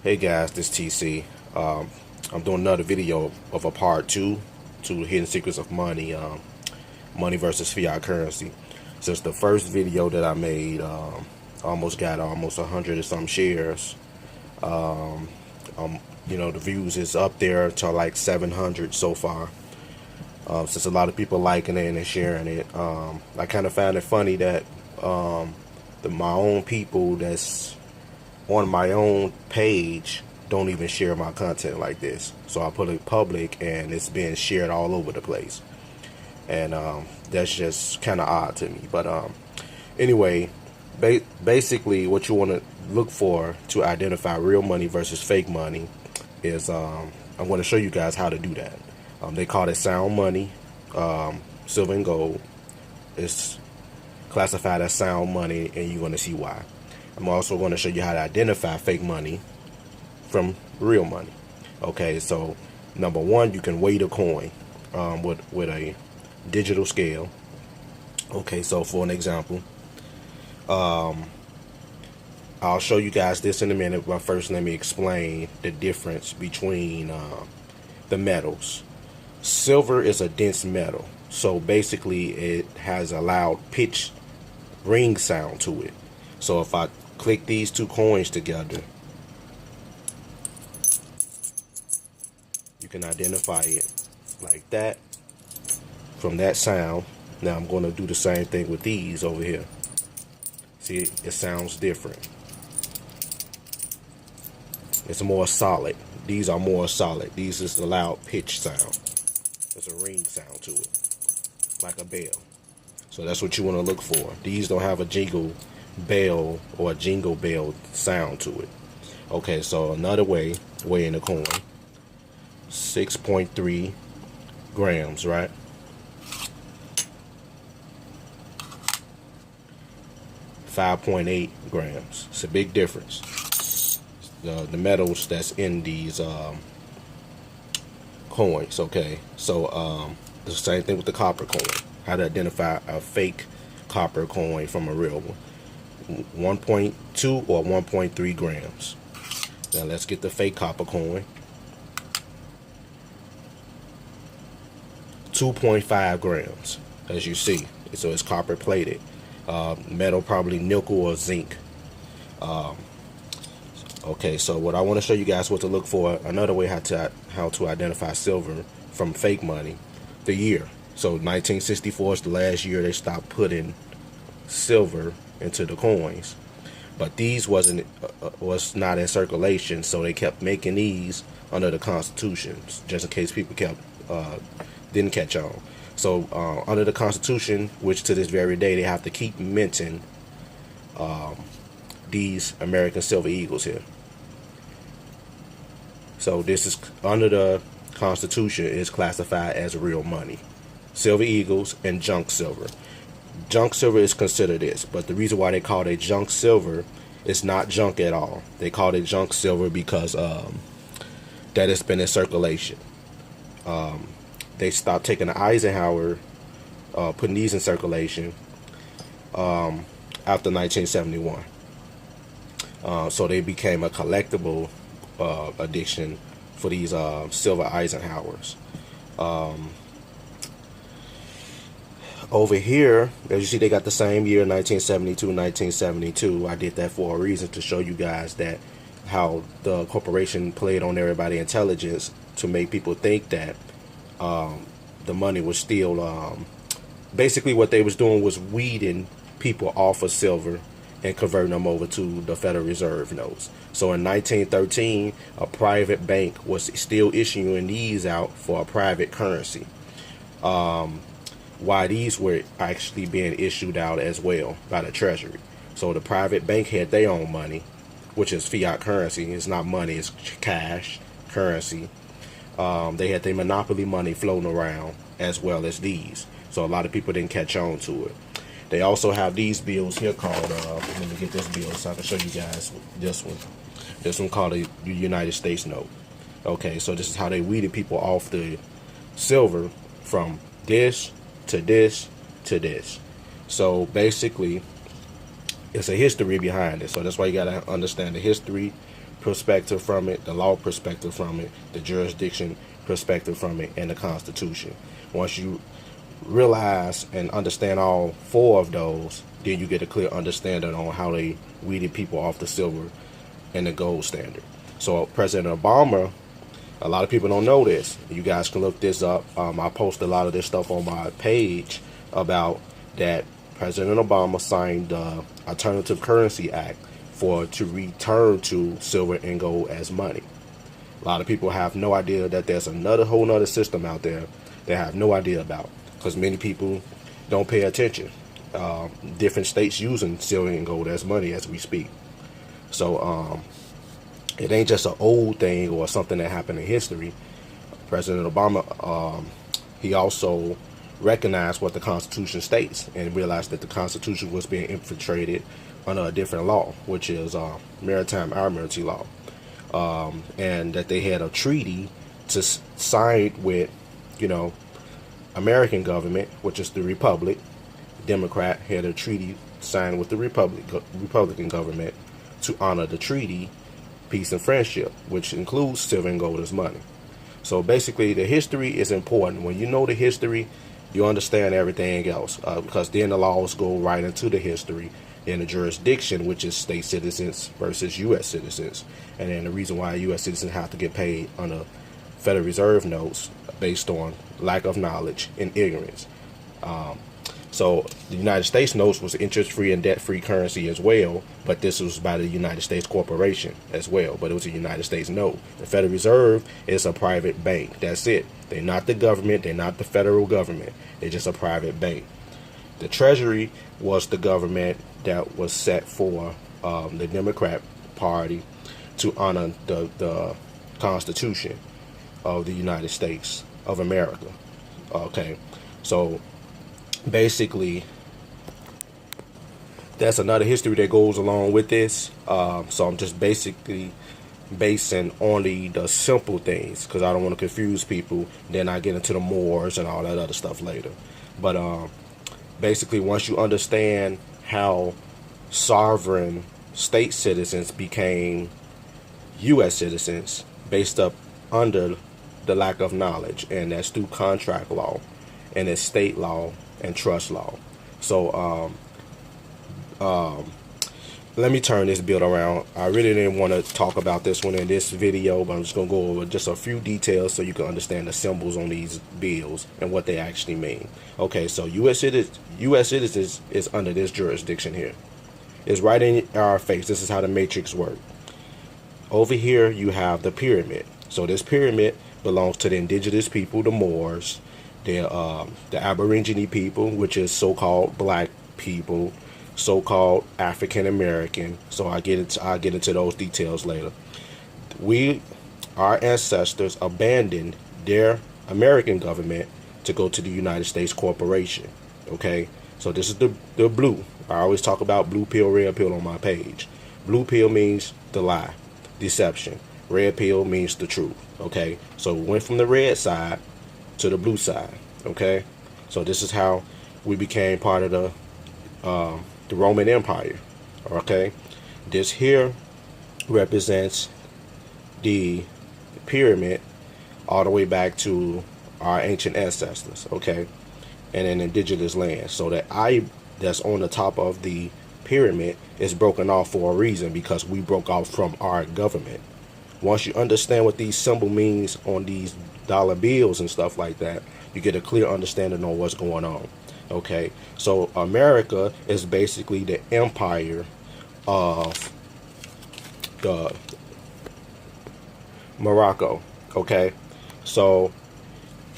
Hey guys, this TC. I'm doing another video of a part two to Hidden Secrets of Money, money versus fiat currency. Since the first video that I made almost got almost 100 or some shares, the views is up there to like 700 so far. Since a lot of people liking it and sharing it, I kind of found it funny that my own people that's on my own page don't even share my content like this. So I put it public and it's being shared all over the place. And that's just kind of odd to me. But anyway, basically what you want to look for to identify real money versus fake money is I'm going to show you guys how to do that. They call it sound money. Silver and gold is classified as sound money, and you're going to see why. I'm also going to show you how to identify fake money from real money. Okay, so number one, you can weigh a coin with a digital scale. Okay, so for an example, I'll show you guys this in a minute, but first let me explain the difference between the metals. Silver is a dense metal, so basically it has a loud pitch ring sound to it. So if I click these two coins together, you can identify it like that from that sound. Now I'm going to do the same thing with these over here. See, it sounds different. It's more solid. These are more solid. These is the loud pitch sound. There's a ring sound to it, like a bell. So that's what you want to look for. These don't have a jingle bell or a jingle bell sound to it. Okay, so another way, weighing a coin, 6.3 grams, right? $5.8 grams. It's a big difference. The metals that's in these coins. Okay, so the same thing with the copper coin. How to identify a fake copper coin from a real one. 1.2 or 1.3 grams. Now let's get the fake copper coin. 2.5 grams, as you see. So it's copper plated. Metal, probably nickel or zinc. Okay, so what I want to show you guys what to look for. Another way how to identify silver from fake money. The year. So 1964 is the last year they stopped putting silver into the coins, but these was not in circulation, so they kept making these under the Constitution, just in case people didn't catch on. So under the Constitution, which to this very day they have to keep minting these American Silver Eagles here. So this is under the Constitution, is classified as real money. Silver Eagles and junk silver. Junk silver is considered this, but the reason why they call it junk silver is not junk at all. They called it junk silver because that it's been in circulation. They stopped taking the Eisenhower, putting these in circulation after 1971. So they became a collectible addiction for these silver Eisenhowers. Over here, as you see, they got the same year, 1972, 1972. I did that for a reason, to show you guys that how the corporation played on everybody's intelligence to make people think that the money was still basically what they was doing was weeding people off of silver and converting them over to the Federal Reserve notes. So in 1913, a private bank was still issuing these out for a private currency. Why these were actually being issued out as well by the Treasury. So the private bank had their own money, which is fiat currency. It's not money, it's cash, currency. They had their monopoly money floating around as well as these. So a lot of people didn't catch on to it. They also have these bills here called, let me get this bill so I can show you guys this one. This one called the United States note. Okay, so this is how they weeded people off the silver from this to this to this. So basically, it's a history behind it. So that's why you gotta understand the history perspective from it, the law perspective from it, the jurisdiction perspective from it, and the Constitution. Once you realize and understand all four of those, then you get a clear understanding on how they weeded people off the silver and the gold standard. So President Obama, a lot of people don't know this. You guys can look this up. I post a lot of this stuff on my page about that. President Obama signed the Alternative Currency Act to return to silver and gold as money. A lot of people have no idea that there's whole nother system out there they have no idea about, because many people don't pay attention. Different states using silver and gold as money as we speak. So it ain't just an old thing or something that happened in history. President Obama, he also recognized what the Constitution states and realized that the Constitution was being infiltrated under a different law, which is Maritime Admiralty Law, and that they had a treaty to sign with, American government, which is the Republic. Democrat had a treaty signed with the Republican government to honor the treaty, peace and friendship, which includes silver and gold as money. So basically, the history is important. When you know the history, you understand everything else, because then the laws go right into the history, then the jurisdiction, which is state citizens versus U.S. citizens, and then the reason why U.S. citizens have to get paid under Federal Reserve notes based on lack of knowledge and ignorance. So the United States notes was interest-free and debt-free currency as well, but this was by the United States Corporation as well, but it was a United States note. The Federal Reserve is a private bank. That's it. They're not the government. They're not the federal government. They're just a private bank. The Treasury was the government that was set for the Democrat Party to honor the Constitution of the United States of America. Okay, so basically, that's another history that goes along with this. So I'm just basically basing only the simple things, because I don't want to confuse people. Then I get into the Moors and all that other stuff later. But basically, once you understand how sovereign state citizens became U.S. citizens based up under the lack of knowledge, and that's through contract law and estate law and trust law. So let me turn this bill around. I really didn't want to talk about this one in this video, but I'm just going to go over just a few details so you can understand the symbols on these bills and what they actually mean. Okay, so U.S. citizens is under this jurisdiction here. It's right in our face. This is how the matrix works. Over here you have the pyramid. So this pyramid belongs to the indigenous people, the Moors, the Aborigine people, which is so-called black people, so-called African American. So I'll get into those details later. Our ancestors abandoned their American government to go to the United States Corporation. Okay, so this is the blue. I always talk about blue pill, red pill on my page. Blue pill means the lie, deception. Red pill means the truth. Okay, so we went from the red side to the blue side. Okay, so this is how we became part of the Roman Empire. Okay, this here represents the pyramid all the way back to our ancient ancestors. Okay, and an indigenous land. So that eye that's on the top of the pyramid is broken off for a reason, because we broke off from our government. Once you understand what these symbol means on these dollar bills and stuff like that, you get a clear understanding on what's going on. Okay, so America is basically the empire of the Morocco. Okay, so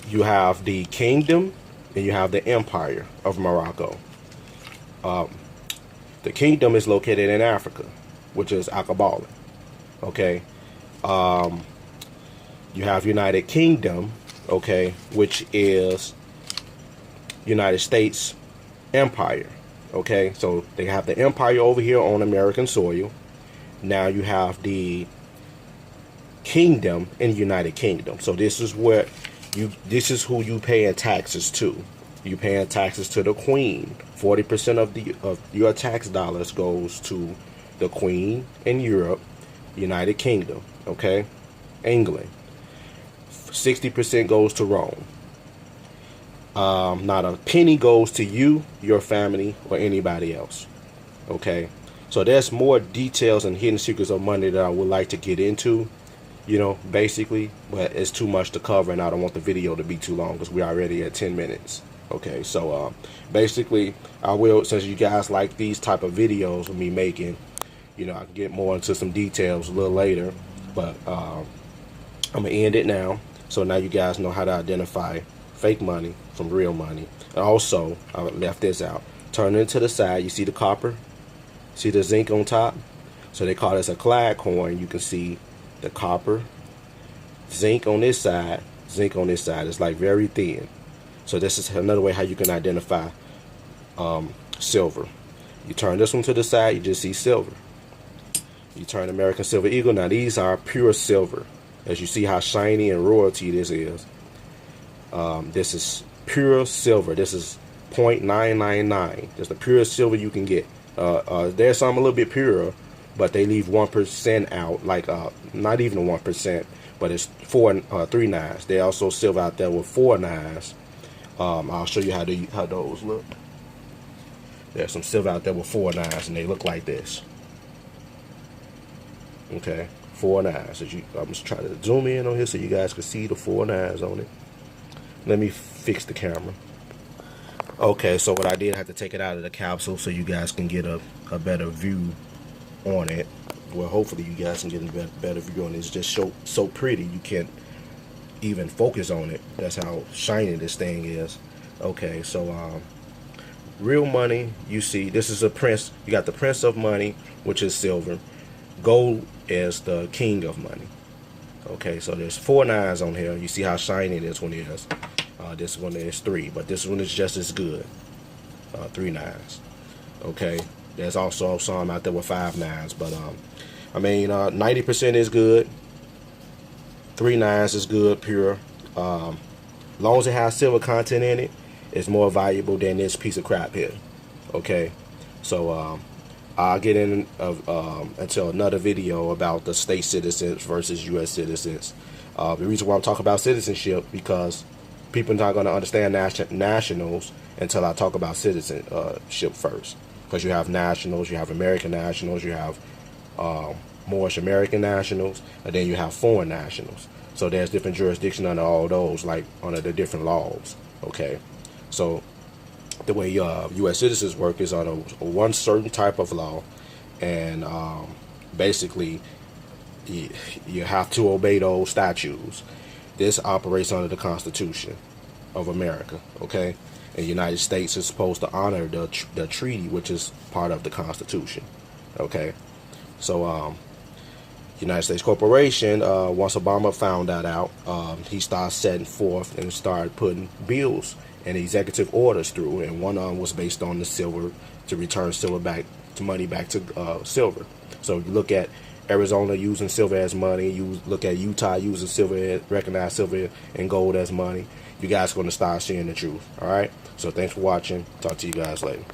you have the kingdom and you have the empire of Morocco. The kingdom is located in Africa, which is Akabala. Okay, you have United Kingdom, okay, which is United States Empire. Okay, so they have the empire over here on American soil. Now you have the kingdom in United Kingdom. So this is who you paying taxes to. You paying taxes to the Queen. 40% of your tax dollars goes to the Queen in Europe. United Kingdom, okay? England. 60% goes to Rome. Not a penny goes to you, your family, or anybody else. Okay, so there's more details and hidden secrets of money that I would like to get into, basically, but it's too much to cover, and I don't want the video to be too long because we're already at 10 minutes. Okay, so basically, I will, since you guys like these type of videos of me making, I can get more into some details a little later, but I'm gonna end it now. So now you guys know how to identify fake money from real money. And also, I left this out. Turn it to the side. You see the copper? See the zinc on top? So they call this a clad coin. You can see the copper, zinc on this side, zinc on this side. It's like very thin. So this is another way how you can identify silver. You turn this one to the side, you just see silver. You turn American Silver Eagle. Now these are pure silver. As you see how shiny and royalty this is. This is pure silver. This is 0.999. That's the purest silver you can get. There's some a little bit purer, but they leave 1% out, like not even 1%, but it's 3 nines. They also silver out there with 4 nines. I'll show you how those look. There's some silver out there with 4 nines, and they look like this. Okay, 4 nines. I'm just trying to zoom in on here so you guys can see the 4 nines on it. Let me fix the camera. Okay, so what I did, I had to take it out of the capsule so you guys can get a better view on it. Well, hopefully you guys can get a better view on it. It's just so pretty you can't even focus on it. That's how shiny this thing is. Okay, so real money, you see, this is a prince. You got the prince of money, which is silver. Gold is the king of money. Okay, so there's 4 nines on here. You see how shiny this one is. This one is 3, but this one is just as good. 3 nines. Okay, there's also some out there with 5 nines, but I mean, 90% is good. 3 nines is good, pure. As long as it has silver content in it, it's more valuable than this piece of crap here. Okay, so I'll get in until another video about the state citizens versus U.S. citizens. The reason why I'm talking about citizenship, because people are not going to understand nationals until I talk about citizenship first. Because you have nationals, you have American nationals, you have Moorish American nationals, and then you have foreign nationals. So there's different jurisdiction under all those, like under the different laws. Okay, so the way U.S. citizens work is on a one certain type of law, and basically you have to obey those statutes. This operates under the Constitution of America, okay? And the United States is supposed to honor the treaty, which is part of the Constitution, okay? So United States Corporation, once Obama found that out, he started setting forth and started putting bills and executive orders through, and one of them was based on the silver, to return silver back to money back to silver. So you look at Arizona using silver as money, you look at Utah using silver, recognize silver and gold as money. You guys are going to start seeing the truth. All right, so thanks for watching. Talk to you guys later.